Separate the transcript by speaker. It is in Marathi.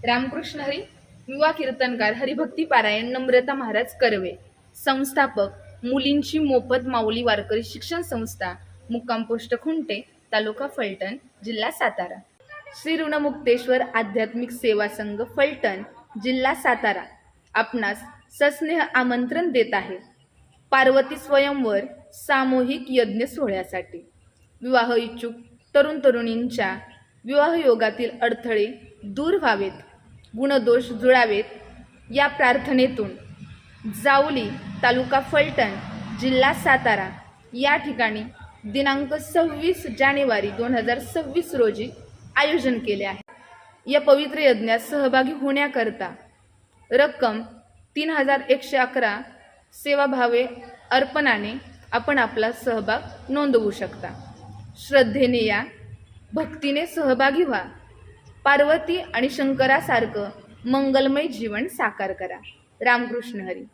Speaker 1: रामकृष्ण हरी. युवा कीर्तनकार हरिभक्ती पारायण नम्रता महाराज कर्वे, संस्थापक मुलींची मोफत माऊली वारकरी शिक्षण संस्था, मुक्काम पोस्ट खुंटे, तालुका फलटण, जिल्हा सातारा. श्री ऋणमुक्तेश्वर आध्यात्मिक सेवा संघ फलटण, जिल्हा सातारा आपणास सस्नेह आमंत्रण देत आहे. पार्वती स्वयंवर सामूहिक यज्ञ सोहळ्यासाठी. विवाह इच्छुक तरुण तरुणींच्या विवाह योगातील अडथळे दूर व्हावेत, गुणदोष जुळावेत या प्रार्थनेतून जावली, तालुका फलटण, जिल्हा सातारा या ठिकाणी दिनांक 26 जानेवारी 2026 रोजी आयोजन केले आहे. या पवित्र यज्ञात सहभागी होण्याकरता रक्कम 3111 सेवाभावे अर्पणाने आपण आपला सहभाग नोंदवू शकता. श्रद्धेने या, भक्तीने सहभागी व्हा. पार्वती आणि शंकरासारखं मंगलमय जीवन साकार करा. रामकृष्ण हरी.